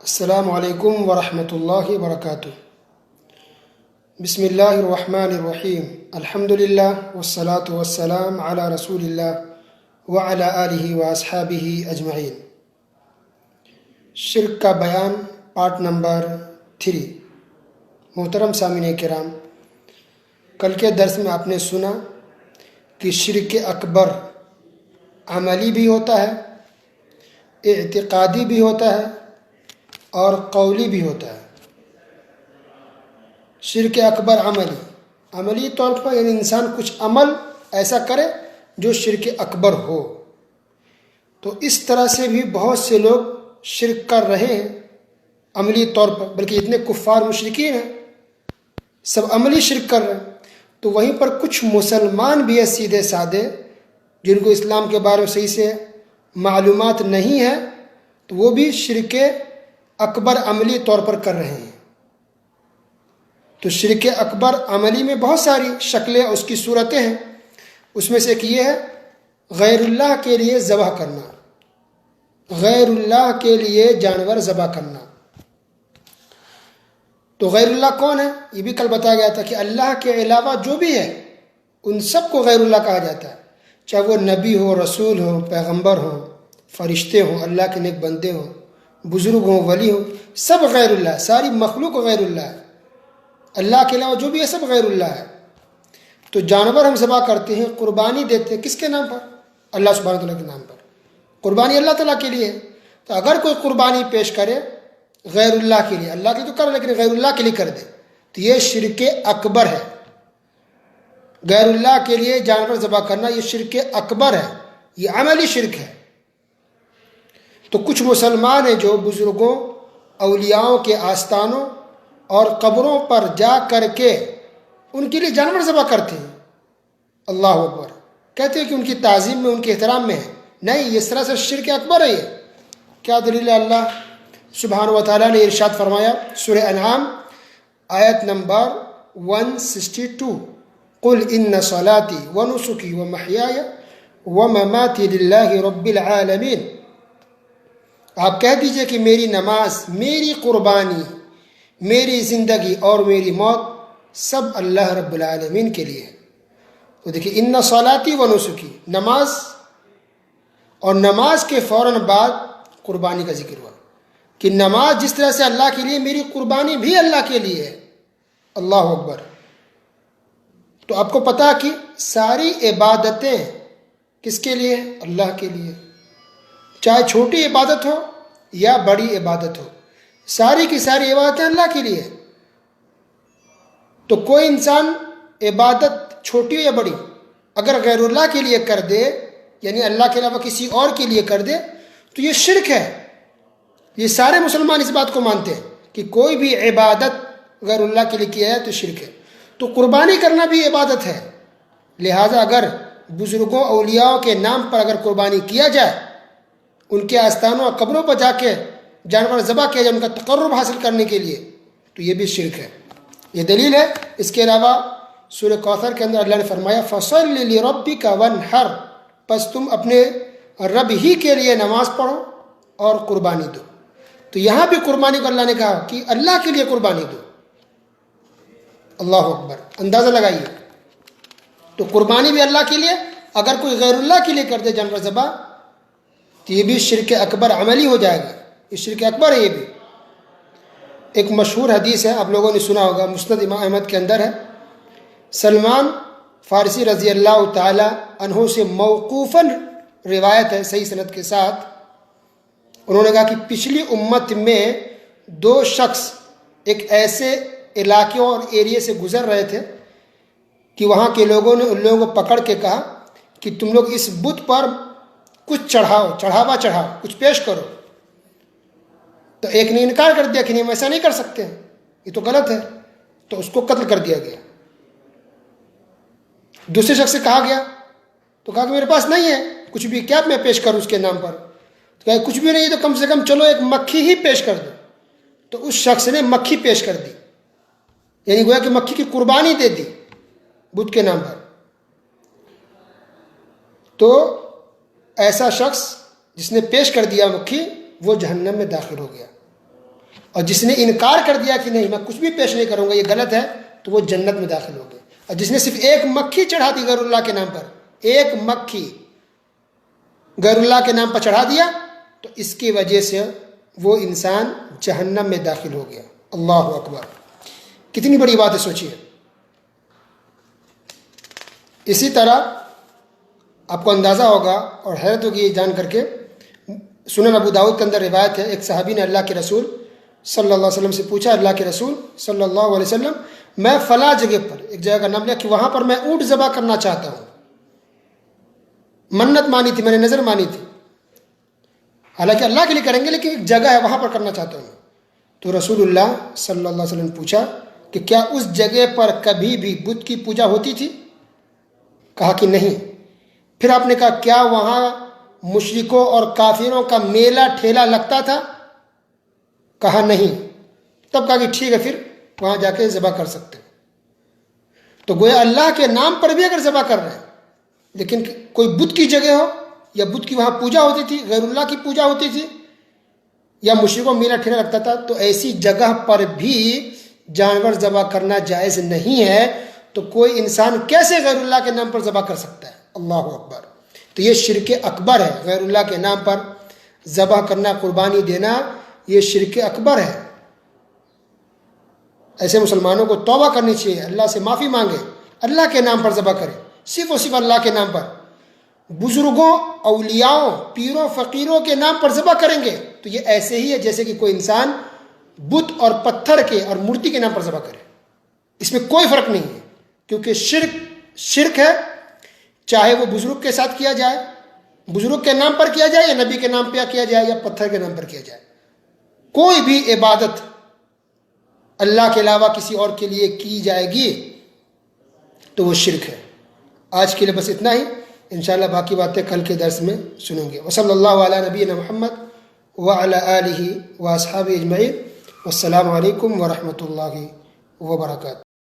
السلام علیکم ورحمۃ اللہ وبرکاتہ۔ بسم اللہ الرحمن الرحیم، الحمد للہ والصلاة والسلام علی رسول اللہ وعلی آلہ واصحابہ اجمعین۔ شرک کا بیان پارٹ نمبر 3۔ محترم سامعین کرام، کل کے درس میں آپ نے سنا کہ شرک اکبر عملی بھی ہوتا ہے، اعتقادی بھی ہوتا ہے اور قولی بھی ہوتا ہے۔ شرک اکبر عملی طور پر یعنی انسان کچھ عمل ایسا کرے جو شرک اکبر ہو، تو اس طرح سے بھی بہت سے لوگ شرک کر رہے ہیں عملی طور پر، بلکہ اتنے کفار مشرکین ہیں سب عملی شرک کر رہے ہیں۔ تو وہیں پر کچھ مسلمان بھی ہیں سیدھے سادے، جن کو اسلام کے بارے میں صحیح سے معلومات نہیں ہے، تو وہ بھی شرک اکبر عملی طور پر کر رہے ہیں۔ تو شرک اکبر عملی میں بہت ساری شکلیں اس کی صورتیں ہیں، اس میں سے ایک یہ ہے غیر اللہ کے لیے ذبح کرنا، غیر اللہ کے لیے جانور ذبح کرنا۔ تو غیر اللہ کون ہے؟ یہ بھی کل بتایا گیا تھا کہ اللہ کے علاوہ جو بھی ہے ان سب کو غیر اللہ کہا جاتا ہے، چاہے وہ نبی ہو، رسول ہو، پیغمبر ہو، فرشتے ہوں، اللہ کے نیک بندے ہوں، بزرگ ہوں، ولی ہوں، سب غیر اللہ، ساری مخلوق غیر اللہ ہے۔ اللہ کے علاوہ جو بھی ہے سب غیر اللہ ہے۔ تو جانور ہم ذبح کرتے ہیں، قربانی دیتے ہیں، کس کے نام پر؟ اللہ سبحانہ وتعالیٰ کے نام پر۔ قربانی اللہ تعالیٰ کے لیے ہے۔ تو اگر کوئی قربانی پیش کرے غیر اللہ کے لیے، اللہ کے تو کر لیکن غیر اللہ کے لیے کر دے، تو یہ شرک اکبر ہے۔ غیر اللہ کے لیے جانور ذبح کرنا یہ شرک اکبر ہے، یہ عملی شرک ہے۔ تو کچھ مسلمان ہیں جو بزرگوں، اولیاؤں کے آستانوں اور قبروں پر جا کر کے ان کے لیے جانور ذبح کرتے ہیں۔ اللہ اکبر، کہتے ہیں کہ ان کی تعظیم میں، ان کے احترام میں ہے۔ نہیں، یہ سراسر شرک اکبر ہے۔ یہ کیا دلیل ہے؟ اللہ سبحانہ و تعالیٰ نے ارشاد فرمایا سورہ انعام آیت نمبر 162، قل ان صلاتی ونسکی ومحیای ومماتی للہ رب العالمین۔ آپ کہہ دیجئے کہ میری نماز، میری قربانی، میری زندگی اور میری موت سب اللہ رب العالمین کے لیے ہے۔ تو دیکھیں، ان صلاتی و نسکی، نماز، اور نماز کے فوراً بعد قربانی کا ذکر ہوا کہ نماز جس طرح سے اللہ کے لیے، میری قربانی بھی اللہ کے لیے ہے۔ اللہ اکبر۔ تو آپ کو پتا کہ ساری عبادتیں کس کے لیے؟ اللہ کے لیے، چاہے چھوٹی عبادت ہو یا بڑی عبادت ہو، ساری کی ساری عبادتیں اللہ کے لیے۔ تو کوئی انسان عبادت چھوٹی ہو یا بڑی اگر غیر اللہ کے لیے کر دے، یعنی اللہ کے علاوہ کسی اور کے لیے کر دے، تو یہ شرک ہے۔ یہ سارے مسلمان اس بات کو مانتے ہیں کہ کوئی بھی عبادت غیر اللہ کے لیے کیا ہے تو شرک ہے۔ تو قربانی کرنا بھی عبادت ہے، لہٰذا اگر بزرگوں، اولیاؤں کے نام پر اگر قربانی کیا جائے، ان کے آستانوں اور قبروں پر جا کے جانور ذبح کیا جائے ان کا تقرب حاصل کرنے کے لیے، تو یہ بھی شرک ہے۔ یہ دلیل ہے۔ اس کے علاوہ سورہ کوثر کے اندر اللہ نے فرمایا فَصَلِّ لِرَبِّكَ وَانْحَرْ، پس تم اپنے رب ہی کے لیے نماز پڑھو اور قربانی دو۔ تو یہاں بھی قربانی کو اللہ نے کہا کہ اللہ کے لیے قربانی دو۔ اللہ اکبر، اندازہ لگائیے۔ تو قربانی بھی اللہ کے لیے، اگر کوئی غیر اللہ کے لیے کر دے جانور ذبح تو یہ بھی شرک اکبر عملی ہو جائے گا، یہ شرک اکبر ہے۔ یہ بھی ایک مشہور حدیث ہے، آپ لوگوں نے سنا ہوگا، مسند امام احمد کے اندر ہے، سلمان فارسی رضی اللہ تعالی عنہ سے موقوفاً روایت ہے صحیح سند کے ساتھ۔ انہوں نے کہا کہ پچھلی امت میں دو شخص ایک ایسے علاقے اور ایریے سے گزر رہے تھے کہ وہاں کے لوگوں نے ان لوگوں کو پکڑ کے کہا کہ تم لوگ اس بت پر کچھ چڑھاوا چڑھاؤ، کچھ پیش کرو۔ تو ایک نے انکار کر دیا کہ نہیں، ہم ایسا نہیں کر سکتے، یہ تو غلط ہے، تو اس کو قتل کر دیا گیا۔ دوسرے شخص سے کہا گیا تو کہا کہ میرے پاس نہیں ہے کچھ بھی، کیا میں پیش کروں اس کے نام پر؟ تو کہا کچھ بھی نہیں ہے تو کم سے کم چلو ایک مکھی ہی پیش کر دو۔ تو اس شخص نے مکھی پیش کر دی، یعنی گویا کہ مکھی کی قربانی دے دی بت کے نام پر۔ تو ایسا شخص جس نے پیش کر دیا مکھی، وہ جہنم میں داخل ہو گیا۔ اور جس نے انکار کر دیا کہ نہیں میں کچھ بھی پیش نہیں کروں گا، یہ غلط ہے، تو وہ جنت میں داخل ہو گیا۔ اور جس نے صرف ایک مکھی چڑھا دی غیر اللہ کے نام پر، ایک مکھی غیر اللہ کے نام پر چڑھا دیا، تو اس کی وجہ سے وہ انسان جہنم میں داخل ہو گیا۔ اللہ اکبر، کتنی بڑی بات ہے، سوچیے۔ اسی طرح آپ کو اندازہ ہوگا اور حیرت ہوگی یہ جان کر کے، سنن ابو داؤد کے اندر روایت ہے، ایک صحابی نے اللہ کے رسول صلی اللہ علیہ وسلم سے پوچھا، اللہ کے رسول صلی اللہ علیہ وسلم میں فلاں جگہ پر، ایک جگہ کا نام لیا کہ وہاں پر میں اونٹ ذبح کرنا چاہتا ہوں، منت مانی تھی، میں نے نظر مانی تھی، حالانکہ اللہ کے لیے کریں گے لیکن ایک جگہ ہے وہاں پر کرنا چاہتا ہوں۔ تو رسول اللہ صلی اللہ علیہ وسلم نے پوچھا کہ کیا اس جگہ پر کبھی بھی بت کی پوجا ہوتی تھی؟ کہا کہ نہیں۔ پھر آپ نے کہا کیا وہاں مشرکوں اور کافروں کا میلہ ٹھیلا لگتا تھا؟ کہا نہیں۔ تب کہا کہ ٹھیک ہے، پھر وہاں جا کے ذبح کر سکتے ہیں۔ تو گویا اللہ کے نام پر بھی اگر ذبح کر رہے ہیں، لیکن کوئی بت کی جگہ ہو یا بت کی وہاں پوجا ہوتی تھی، غیر اللہ کی پوجا ہوتی تھی، یا مشرکوں میلہ ٹھیلا لگتا تھا، تو ایسی جگہ پر بھی جانور ذبح کرنا جائز نہیں ہے۔ تو کوئی انسان کیسے غیر اللہ کے نام پر ذبح کر سکتا ہے؟ اللہ اکبر۔ تو یہ شرک اکبر ہے، غیر اللہ کے نام پر ذبح کرنا، قربانی دینا، یہ شرک اکبر ہے۔ ایسے مسلمانوں کو توبہ کرنی چاہیے، اللہ سے معافی مانگے، اللہ کے نام پر ذبح کرے، صرف اور صرف اللہ کے نام پر۔ بزرگوں، اولیاؤں، پیروں، فقیروں کے نام پر ذبح کریں گے تو یہ ایسے ہی ہے جیسے کہ کوئی انسان بت اور پتھر کے اور مورتی کے نام پر ذبح کرے۔ اس میں کوئی فرق نہیں ہے، کیونکہ شرک ہے، چاہے وہ بزرگ کے ساتھ کیا جائے، بزرگ کے نام پر کیا جائے، یا نبی کے نام پر کیا جائے، یا پتھر کے نام پر کیا جائے۔ کوئی بھی عبادت اللہ کے علاوہ کسی اور کے لیے کی جائے گی تو وہ شرک ہے۔ آج کے لیے بس اتنا ہی، انشاءاللہ باقی باتیں کل کے درس میں سنیں گے۔ وصلی اللہ علی نبینا محمد وعلی آلہ واصحابہ اجمعین، والسلام علیکم ورحمۃ اللہ وبرکاتہ۔